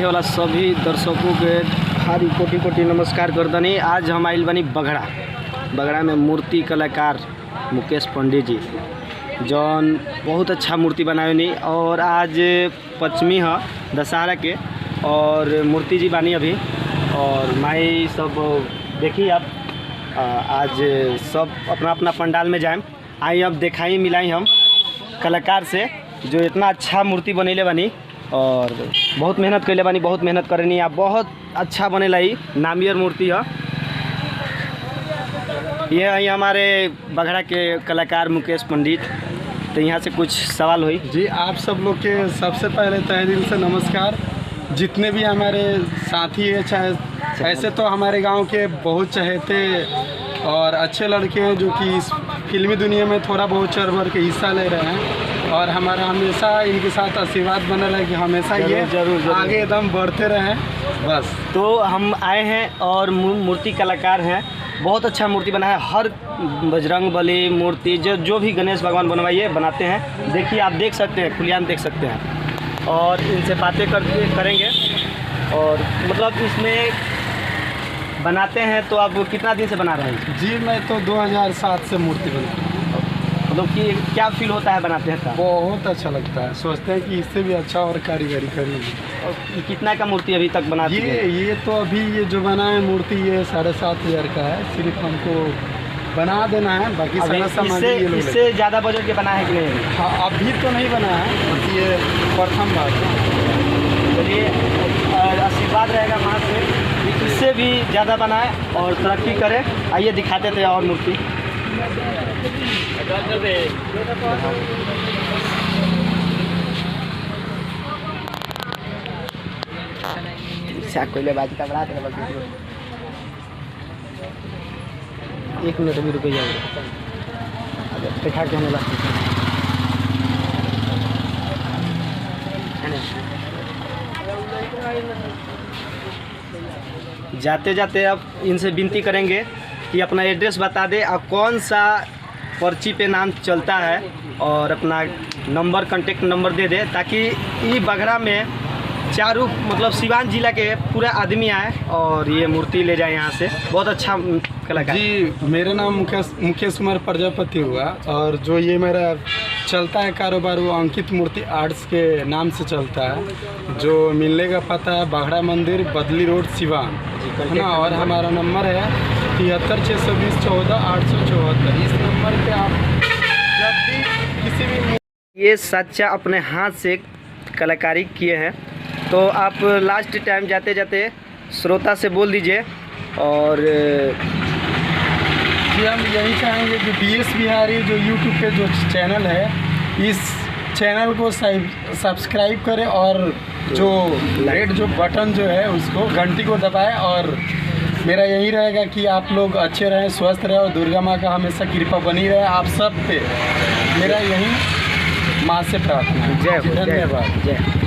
वाला सभी दर्शकों के हारी कोटि कोटि नमस्कार करतनी। आज हम आइल बनी बगड़ा में मूर्ति कलाकार मुकेश पंडित जी जौन बहुत अच्छा मूर्ति बनावेनी। और आज पश्चिमी है दशहरा के और मूर्ति जी बानी अभी और माई सब देखी। अब आज सब अपना अपना पंडाल में जाएं। आई अब दिखाई मिलाई हम कलाकार से जो इतना अच्छा मूर्ति बनेले बनी और बहुत मेहनत कैले बानी, बहुत मेहनत करनी। आप बहुत अच्छा बनेला ही नामियर मूर्ति है। ये है हमारे बगड़ा के कलाकार मुकेश पंडित। तो यहाँ से कुछ सवाल हुई जी। आप सब लोग के सबसे पहले तहे दिल से नमस्कार। जितने भी हमारे साथी हैं, चाहे ऐसे तो हमारे गांव के बहुत चहेते और अच्छे लड़के हैं जो कि इस फिल्मी दुनिया में थोड़ा बहुत चढ़ बढ़ के हिस्सा ले रहे हैं और हमारा हमेशा इनके साथ आशीर्वाद बना रहे कि हमेशा जरूर आगे एकदम बढ़ते रहें बस। तो हम आए हैं और मूर्ति कलाकार हैं, बहुत अच्छा मूर्ति बना है। हर बजरंग बली मूर्ति जो भी गणेश भगवान बनवाइए बनाते हैं। देखिए आप देख सकते हैं, खुलियान देख सकते हैं और इनसे बातें करेंगे। और मतलब इसमें बनाते हैं तो आप कितना दिन से बना रहे हैं? जी मैं तो 2007 से मूर्ति बना। मतलब कि क्या फील होता है बनाते हैं? बहुत अच्छा लगता है, सोचते हैं कि इससे भी अच्छा और कारीगरी करेंगे। और कितना का मूर्ति अभी तक बना चुके हैं? ये तो अभी ये जो बना है मूर्ति ये 7,500 का है। सिर्फ हमको बना देना है, बाकी सारा सामान इससे ज़्यादा बजट के बना है कि नहीं? हाँ अभी तो नहीं बना है, बस ये प्रथम बार है। चलिए आशीर्वाद रहेगा वहाँ से इससे भी ज़्यादा बनाए और तरक्की करें। आइए दिखाते थे और मूर्ति। कोई बाजी का बड़ा एक मिनट भी रुके जाएगा दिखा के हमें जाते जाते अब इनसे विनती करेंगे कि अपना एड्रेस बता दे और कौन सा पर्ची पे नाम चलता है और अपना नंबर कांटेक्ट नंबर दे दे ताकि ये बगड़ा में चारों मतलब सिवान जिला के पूरा आदमी आए और ये मूर्ति ले जाए यहाँ से। बहुत अच्छा कलाकार जी। मेरा नाम मुकेश कुमार प्रजापति हुआ और जो ये मेरा चलता है कारोबार वो अंकित मूर्ति आर्ट्स के नाम से चलता है। जो मिलने का पता है बगड़ा मंदिर बदली रोड सिवान है ना। और हमारा नंबर है 73 620 14 874। इस नंबर पे आप जब भी किसी भी ये सच्चा अपने हाथ से कलाकारी किए हैं तो आप लास्ट टाइम जाते जाते श्रोता से बोल दीजिए। और जी हम यही चाहेंगे कि DS बिहारी जो यूट्यूब पे जो चैनल है इस चैनल को सब्सक्राइब करें और जो रेड जो बटन जो है उसको घंटी को दबाएं। और मेरा यही रहेगा कि आप लोग अच्छे रहें, स्वस्थ रहें और दुर्गा माँ का हमेशा कृपा बनी रहे आप सब पे। मेरा यही माँ से प्रार्थना है। जय। धन्यवाद। जय।